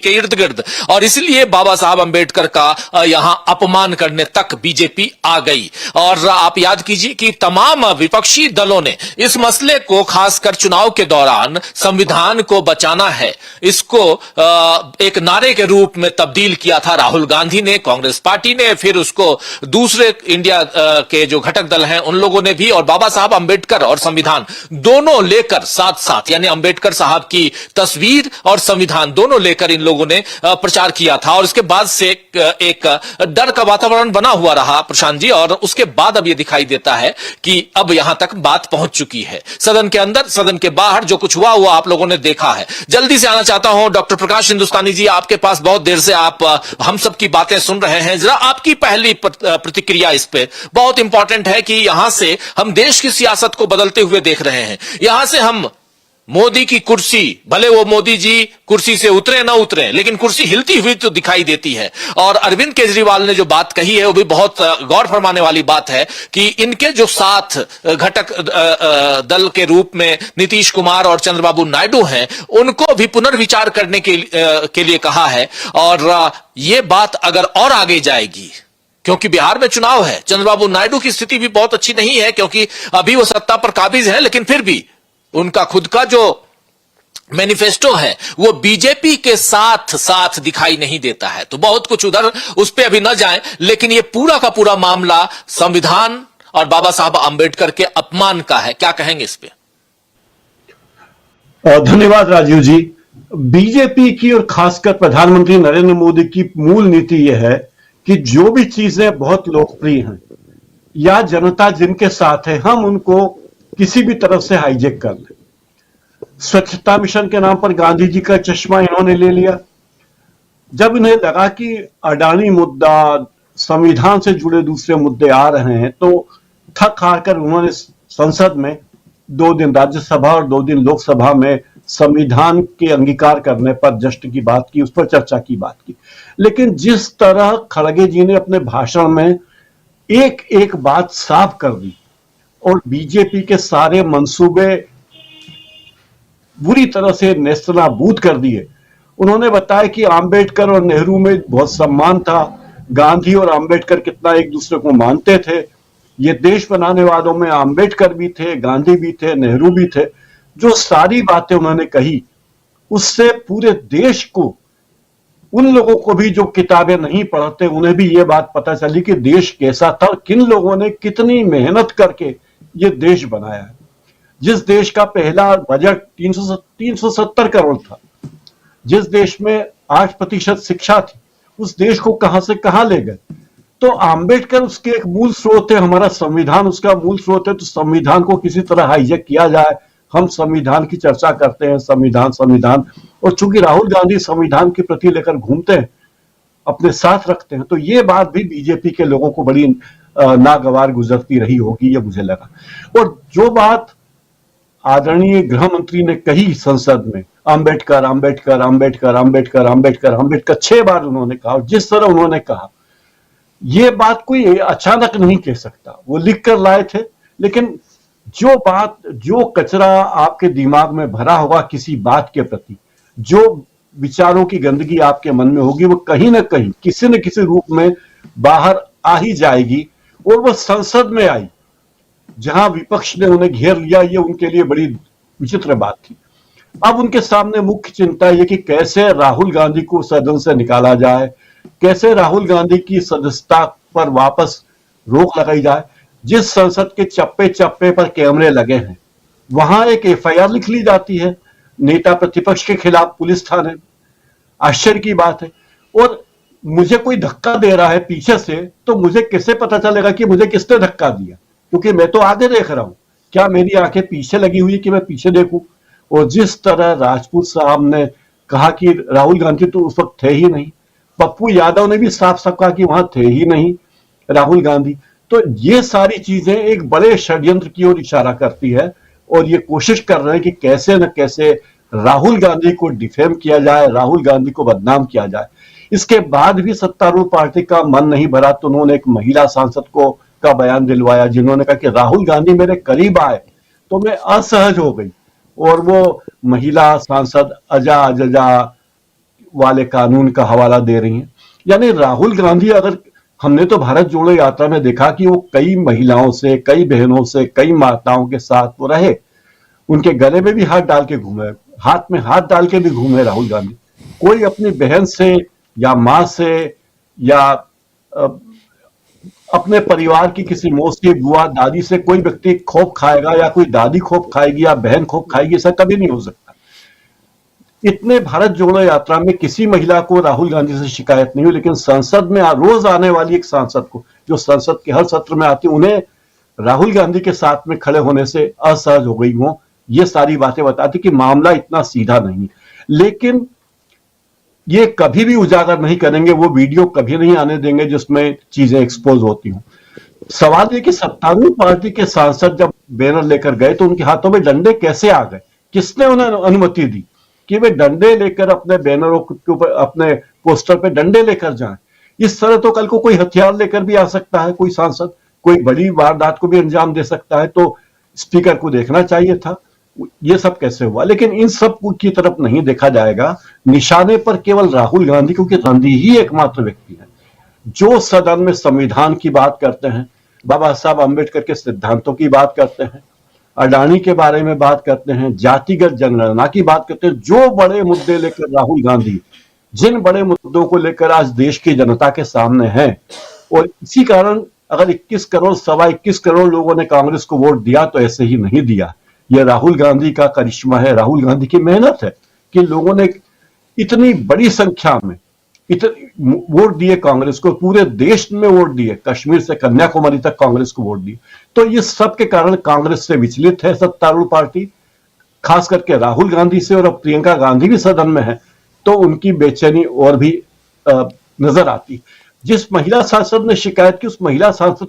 के इर्द गिर्द, और इसलिए बाबा साहब अंबेडकर का यहां अपमान करने तक बीजेपी आ गई। और आप याद कीजिए कि तमाम विपक्षी दलों ने इस मसले को, खासकर चुनाव के दौरान संविधान को बचाना है, इसको एक नारे के रूप में तब्दील किया था। राहुल गांधी ने, कांग्रेस पार्टी ने, फिर उसको दूसरे इंडिया के जो घटक दल हैं उन लोगों ने भी, और बाबा साहब अंबेडकर और संविधान दोनों लेकर साथ साथ, यानी अंबेडकर साहब की तस्वीर और संविधान दोनों लेकर इन लोगों ने प्रचार किया था। और उसके बाद से एक डर का वातावरण बना हुआ रहा प्रशांत जी, और उसके बाद अब यह दिखाई देता है कि अब यहां तक बात पहुंच चुकी है। सदन के अंदर, सदन के बाहर जो कुछ हुआ आप लोगों ने देखा है। जल्दी से आना चाहता हूं डॉक्टर प्रकाश हिंदुस्तानी जी, आपके पास बहुत देर से आप हम सब की बातें सुन रहे हैं, जरा आपकी पहली प्रतिक्रिया इस पे। बहुत इंपॉर्टेंट है कि यहां से हम देश की सियासत को बदलते हुए देख रहे हैं। यहां से हम मोदी की कुर्सी, भले वो मोदी जी कुर्सी से उतरे ना उतरे, लेकिन कुर्सी हिलती हुई तो दिखाई देती है। और अरविंद केजरीवाल ने जो बात कही है वो भी बहुत गौर फरमाने वाली बात है कि इनके जो साथ घटक दल के रूप में नीतीश कुमार और चंद्रबाबू नायडू हैं, उनको भी पुनर्विचार करने के लिए कहा है। और ये बात अगर और आगे जाएगी, क्योंकि बिहार में चुनाव है, चंद्रबाबू नायडू की स्थिति भी बहुत अच्छी नहीं है, क्योंकि अभी वो सत्ता पर काबिज है, लेकिन फिर भी उनका खुद का जो मैनिफेस्टो है वो बीजेपी के साथ साथ दिखाई नहीं देता है। तो बहुत कुछ उधर, उस पर अभी न जाएं, लेकिन ये पूरा का पूरा मामला संविधान और बाबा साहब अंबेडकर के अपमान का है। क्या कहेंगे इस पे? धन्यवाद राजीव जी। बीजेपी की और खासकर प्रधानमंत्री नरेंद्र मोदी की मूल नीति यह है कि जो भी चीजें बहुत लोकप्रिय हैं या जनता जिनके साथ है, हम उनको किसी भी तरफ से हाईजेक कर ले। स्वच्छता मिशन के नाम पर गांधी जी का चश्मा इन्होंने ले लिया। जब इन्हें लगा कि अडानी मुद्दा, संविधान से जुड़े दूसरे मुद्दे आ रहे हैं, तो थक हार कर उन्होंने संसद में 2 दिन राज्यसभा और 2 दिन लोकसभा में संविधान के अंगीकार करने पर जश्न की बात की, उस पर चर्चा की बात की। लेकिन जिस तरह खड़गे जी ने अपने भाषण में एक एक बात साफ कर दी और बीजेपी के सारे मंसूबे बुरी तरह से नेस्तनाबूद कर दिए। उन्होंने बताया कि आम्बेडकर और नेहरू में बहुत सम्मान था, गांधी और आम्बेडकर कितना एक दूसरे को मानते थे, ये देश बनाने वालों में आम्बेडकर भी थे, गांधी भी थे, नेहरू भी थे। जो सारी बातें उन्होंने कही, उससे पूरे देश को, उन लोगों को भी जो किताबें नहीं पढ़ते, उन्हें भी ये बात पता चली कि देश कैसा था, किन लोगों ने कितनी मेहनत करके ये देश बनाया है। जिस देश का पहला बजट 370 करोड़ था, जिस देश में 8% शिक्षा थी, उस देश को कहां से कहां ले गए। तो आम्बेडकर उसके एक मूल स्रोत है, हमारा संविधान उसका मूल स्रोत है। तो संविधान को किसी तरह हाईजेक किया जाए, हम संविधान की चर्चा करते हैं, संविधान संविधान, और चूंकि राहुल गांधी संविधान की प्रति लेकर घूमते हैं, अपने साथ रखते हैं, तो ये बात भी बीजेपी के लोगों को बड़ी नागवार गुजरती रही होगी, ये मुझे लगा। और जो बात आदरणीय गृह मंत्री ने कही संसद में, अंबेडकर अंबेडकर अंबेडकर अंबेडकर अंबेडकर अंबेडकर 6 बार उन्होंने कहा, और जिस तरह उन्होंने कहा, ये बात कोई अचानक नहीं कह सकता, वो लिख कर लाए थे। लेकिन जो बात, जो कचरा आपके दिमाग में भरा होगा किसी बात के प्रति, जो विचारों की गंदगी आपके मन में होगी, वो कहीं ना कहीं किसी न किसी रूप में बाहर आ ही जाएगी। और वो संसद में आई, जहां विपक्ष ने उन्हें घेर लिया, ये उनके लिए बड़ी विचित्र बात थी। अब उनके सामने मुख्य चिंता यह कि कैसे राहुल गांधी को सदन से निकाला जाए, कैसे राहुल गांधी की सदस्यता पर वापस रोक लगाई जाए। जिस संसद के चप्पे चप्पे पर कैमरे लगे हैं, वहां एक एफआईआर लिख ली जाती है नेता प्रतिपक्ष के खिलाफ पुलिस थाने। आश्चर्य की बात है। और मुझे कोई धक्का दे रहा है पीछे से, तो मुझे कैसे पता चलेगा कि मुझे किसने धक्का दिया, क्योंकि मैं तो आगे देख रहा हूं। क्या मेरी आंखें पीछे लगी हुई है कि मैं पीछे देखूं? और जिस तरह राजपूत साहब ने कहा कि राहुल गांधी तो उस वक्त थे ही नहीं, पप्पू यादव ने भी साफ साफ कहा कि वहां थे ही नहीं राहुल गांधी। तो ये सारी चीजें एक बड़े षड्यंत्र की ओर इशारा करती है, और ये कोशिश कर रहे हैं कि कैसे न कैसे राहुल गांधी को डिफेम किया जाए, राहुल गांधी को बदनाम किया जाए। इसके बाद भी सत्तारूढ़ पार्टी का मन नहीं भरा, तो उन्होंने एक महिला सांसद को का बयान दिलवाया, जिन्होंने कहा कि राहुल गांधी मेरे करीब आए तो मैं असहज हो गई। और वो महिला सांसद अजा अजजा वाले कानून का हवाला दे रही हैं। यानी राहुल गांधी, अगर हमने तो भारत जोड़ो यात्रा में देखा कि वो कई महिलाओं से, कई बहनों से, कई माताओं के साथ वो रहे, उनके गले में भी हाथ डाल के घूमे, हाथ में हाथ डाल के भी घूमे राहुल गांधी। कोई अपनी बहन से या मां से या अपने परिवार की किसी मौसी, बुआ, दादी से कोई व्यक्ति खोप खाएगा या कोई दादी खोप खाएगी या बहन खोप खाएगी, ऐसा कभी नहीं हो सकता। इतने भारत जोड़ो यात्रा में किसी महिला को राहुल गांधी से शिकायत नहीं हुई, लेकिन संसद में रोज आने वाली एक सांसद को, जो संसद के हर सत्र में आती, उन्हें राहुल गांधी के साथ में खड़े होने से असहज हो गई हो। ये सारी बातें बताती कि मामला इतना सीधा नहीं। लेकिन ये कभी भी उजागर नहीं करेंगे, वो वीडियो कभी नहीं आने देंगे जिसमें चीजें एक्सपोज होती हूं। सवाल ये कि सत्तारूढ़ पार्टी के सांसद जब बैनर लेकर गए तो उनके हाथों में डंडे कैसे आ गए? किसने उन्हें अनुमति दी कि वे डंडे लेकर अपने बैनरों के ऊपर, अपने पोस्टर पे डंडे लेकर जाएं? इस तरह तो कल को कोई हथियार लेकर भी आ सकता है, कोई सांसद कोई बड़ी वारदात को भी अंजाम दे सकता है। तो स्पीकर को देखना चाहिए था ये सब कैसे हुआ। लेकिन इन सब की तरफ नहीं देखा जाएगा। निशाने पर केवल राहुल गांधी, क्योंकि गांधी ही एकमात्र व्यक्ति है जो सदन में संविधान की बात करते हैं, बाबा साहब अम्बेडकर के सिद्धांतों की बात करते हैं, अडानी के बारे में बात करते हैं, जातिगत जनगणना की बात करते हैं। जो बड़े मुद्दे लेकर राहुल गांधी, जिन बड़े मुद्दों को लेकर आज देश की जनता के सामने हैं, और इसी कारण अगर 21 करोड़, 21.25 करोड़ लोगों ने कांग्रेस को वोट दिया तो ऐसे ही नहीं दिया। यह राहुल गांधी का करिश्मा है, राहुल गांधी की मेहनत है कि लोगों ने इतनी बड़ी संख्या में वोट दिए कांग्रेस को, पूरे देश में वोट दिए, कश्मीर से कन्याकुमारी तक कांग्रेस को वोट दिए। तो ये सब के कारण कांग्रेस से विचलित है सत्तारूढ़ पार्टी, खास करके राहुल गांधी से। और अब प्रियंका गांधी भी सदन में है तो उनकी बेचैनी और भी नजर आती। जिस महिला सांसद ने शिकायत की, उस महिला सांसद